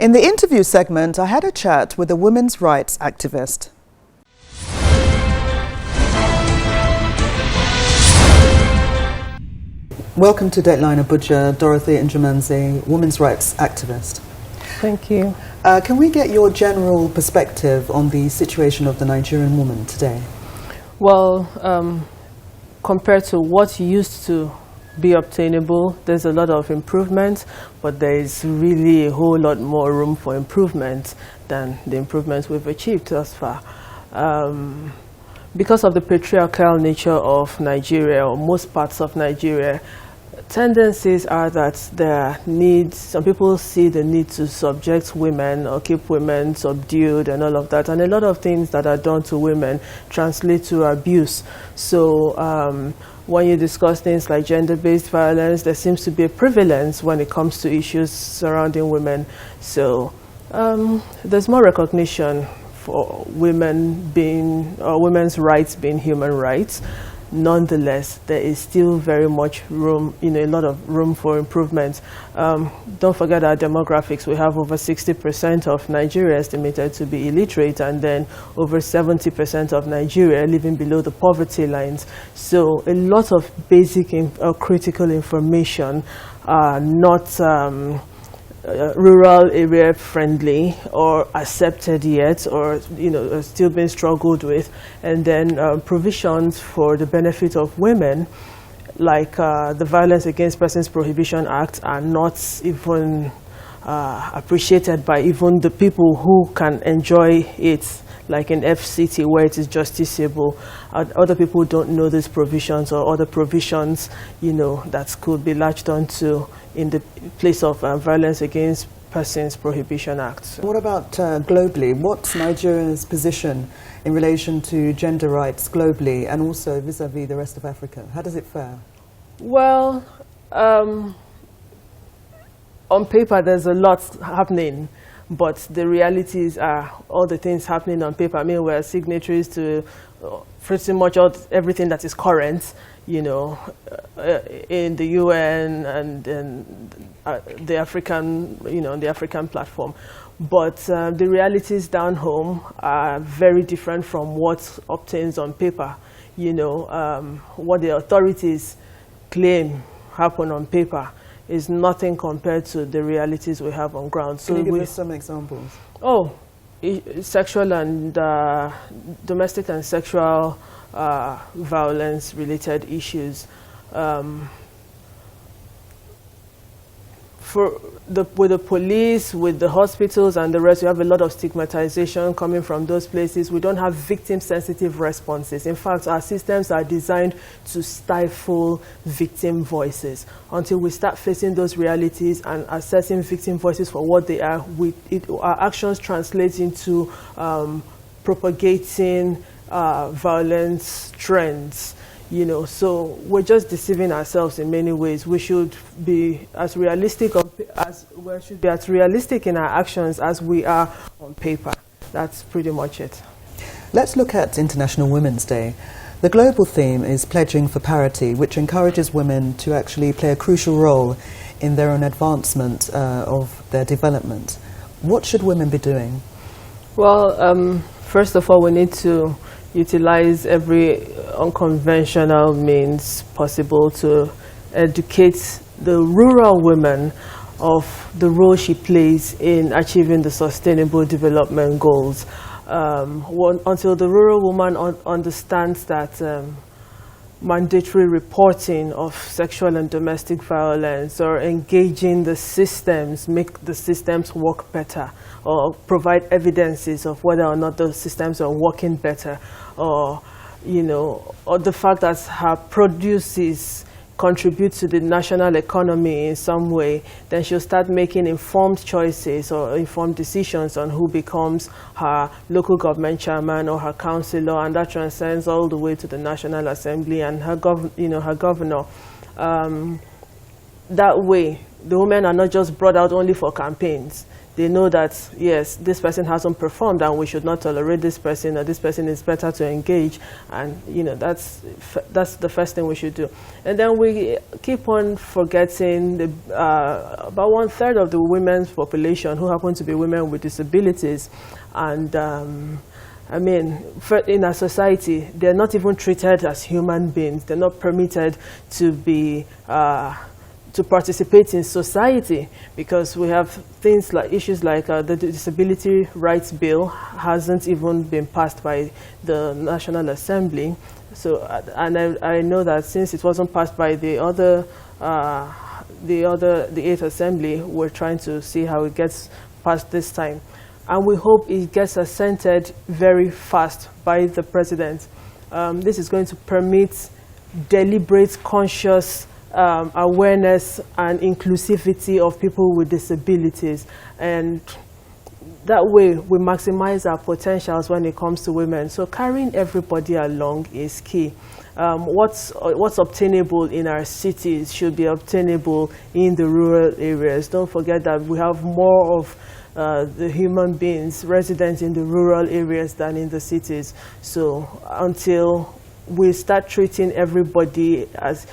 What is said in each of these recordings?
In the interview segment, I had a chat with a women's rights activist. Welcome to Dateline Abuja, Dorothy Njumanzi, women's rights activist. Thank you. Can we get your general perspective on the situation of the Nigerian woman today? Well, compared to what used to be obtainable, there's a lot of improvement, but there is really a whole lot more room for improvement than the improvements we've achieved thus far. Because of the patriarchal nature of Nigeria, or most parts of Nigeria, tendencies are that some people see the need to subject women or keep women subdued and all of that, and a lot of things that are done to women translate to abuse. So when you discuss things like gender-based violence, there seems to be a prevalence when it comes to issues surrounding women. So there's more recognition for women's rights being human rights. Nonetheless, there is still very much room, a lot of room for improvement. Don't forget our demographics. We have over 60% of Nigeria estimated to be illiterate, and then over 70% of Nigeria living below the poverty lines. So a lot of basic critical information are not rural area friendly or accepted yet, or are still being struggled with. And then provisions for the benefit of women, like the Violence Against Persons Prohibition Act, are not even appreciated by even the people who can enjoy it, like in FCT, where it is justiciable. Other people don't know these provisions, or other provisions, that could be latched onto in the place of Violence Against Persons Prohibition Act. What about globally? What's Nigeria's position in relation to gender rights globally, and also vis-a-vis the rest of Africa? How does it fare? Well, on paper there's a lot happening, but the realities are all the things happening on paper. I mean, we're signatories to pretty much everything that is current, in the UN and the African, the African platform. But the realities down home are very different from what obtains on paper. What the authorities claim happen on paper is nothing compared to the realities we have on ground. So can you give us some examples? Oh, sexual and domestic and sexual violence-related issues. With the police, with the hospitals and the rest, we have a lot of stigmatization coming from those places. We don't have victim-sensitive responses. In fact, our systems are designed to stifle victim voices. Until we start facing those realities and assessing victim voices for what they are, our actions translate into propagating violence trends. So we're just deceiving ourselves in many ways. We should be as realistic in our actions as we are on paper. That's pretty much it. Let's look at International Women's Day. The global theme is pledging for parity, which encourages women to actually play a crucial role in their own advancement of their development. What should women be doing? Well, first of all, we need to utilize every unconventional means possible to educate the rural women of the role she plays in achieving the sustainable development goals. Until the rural woman understands that mandatory reporting of sexual and domestic violence, or engaging the systems, make the systems work better, or provide evidences of whether or not those systems are working better, or the fact that her produces contribute to the national economy in some way, then she'll start making informed choices or informed decisions on who becomes her local government chairman or her councillor, and that transcends all the way to the National Assembly and her governor. That way, the women are not just brought out only for campaigns. They know that, yes, this person hasn't performed and we should not tolerate this person, or this person is better to engage. And, that's the first thing we should do. And then we keep on forgetting about 1/3 of the women's population who happen to be women with disabilities. And, in our society, they're not even treated as human beings. They're not permitted to be to participate in society, because we have things like issues like the Disability Rights Bill hasn't even been passed by the National Assembly. So, and I know that since it wasn't passed by the 8th Assembly, we're trying to see how it gets passed this time. And we hope it gets assented very fast by the President. This is going to permit deliberate, conscious awareness and inclusivity of people with disabilities, and that way we maximize our potentials when it comes to women. So carrying everybody along is key. What's obtainable in our cities should be obtainable in the rural areas. Don't forget that we have more of the human beings resident in the rural areas than in the cities. So until we start treating everybody as,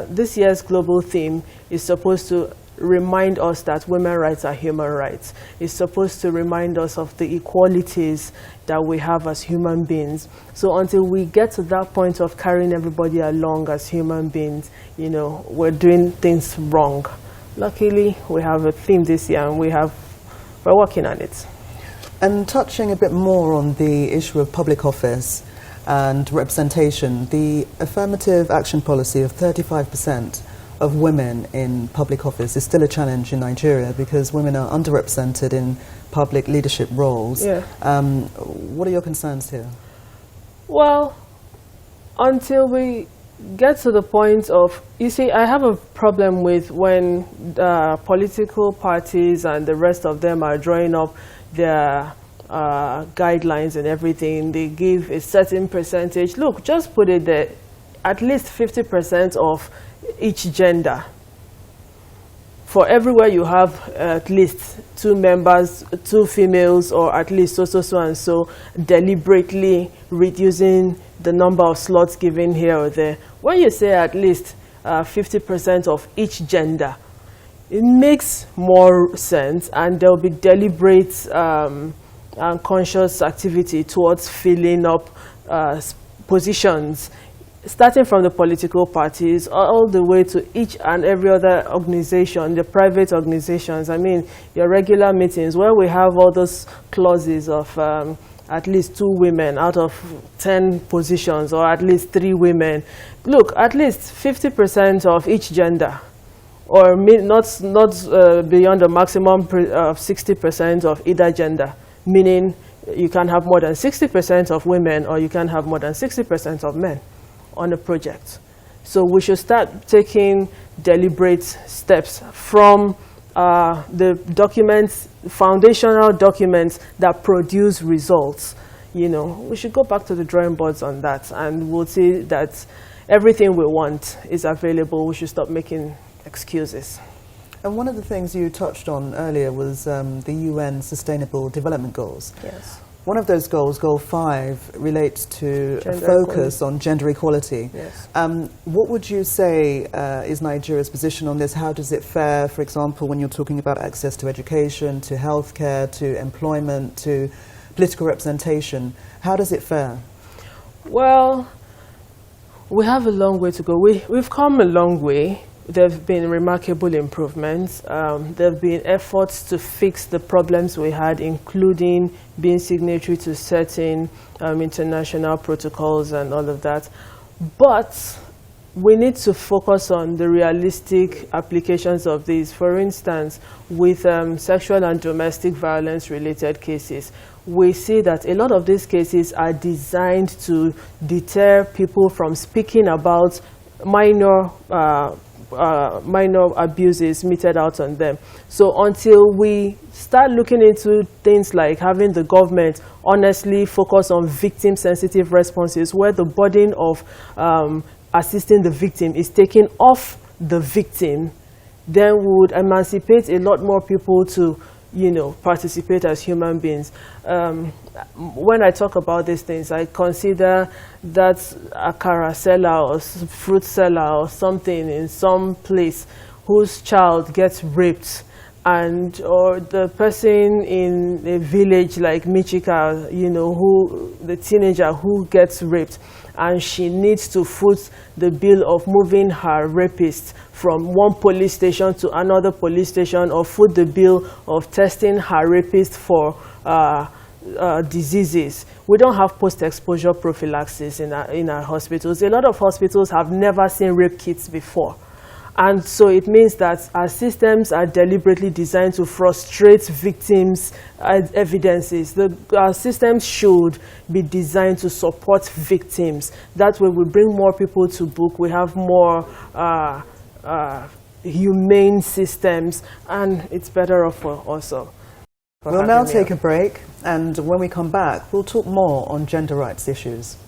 this year's global theme is supposed to remind us that women's rights are human rights. It's supposed to remind us of the equalities that we have as human beings. So until we get to that point of carrying everybody along as human beings, we're doing things wrong. Luckily, we have a theme this year, and we're working on it. And touching a bit more on the issue of public office and representation, the affirmative action policy of 35% of women in public office is still a challenge in Nigeria, because women are underrepresented in public leadership roles. Yeah. What are your concerns here? Well, until we get to the point of, I have a problem with when political parties and the rest of them are drawing up their guidelines and everything. They give a certain percentage. Look, just put it there, at least 50% of each gender. For everywhere you have at least 2 members, 2 females, or at least so and so, deliberately reducing the number of slots given here or there. When you say at least 50% of each gender, it makes more sense, and there will be deliberate and conscious activity towards filling up positions, starting from the political parties all the way to each and every other organization, the private organizations. Your regular meetings where we have all those clauses of at least 2 women out of 10 positions, or at least 3 women. Look, at least 50% of each gender, or not beyond the maximum of 60% of either gender, meaning you can have more than 60% of women, or you can have more than 60% of men on a project. So we should start taking deliberate steps from the documents, foundational documents that produce results. We should go back to the drawing boards on that, and we'll see that everything we want is available. We should stop making excuses. And one of the things you touched on earlier was the UN Sustainable Development Goals. Yes. One of those goals, Goal 5, relates to a focus on gender equality. Yes. What would you say is Nigeria's position on this? How does it fare, for example, when you're talking about access to education, to healthcare, to employment, to political representation? How does it fare? Well, we have a long way to go. We've come a long way. There have been remarkable improvements. There have been efforts to fix the problems we had, including being signatory to certain international protocols and all of that. But we need to focus on the realistic applications of these. For instance, with sexual and domestic violence related cases, we see that a lot of these cases are designed to deter people from speaking about minor abuses meted out on them. So until we start looking into things like having the government honestly focus on victim-sensitive responses, where the burden of assisting the victim is taken off the victim, then we would emancipate a lot more people to, you know, participate as human beings. When I talk about these things, I consider that akara seller or fruit seller or something in some place whose child gets raped, and or the person in a village like Michika, you know, who the teenager who gets raped, and she needs to foot the bill of moving her rapist from one police station to another police station, or foot the bill of testing her rapist for diseases. We don't have post-exposure prophylaxis in our hospitals. A lot of hospitals have never seen rape kits before. And so it means that our systems are deliberately designed to frustrate victims' evidences. Our systems should be designed to support victims. That way we bring more people to book, we have more humane systems, and it's better off for us all. We'll now take a break, and when we come back, we'll talk more on gender rights issues.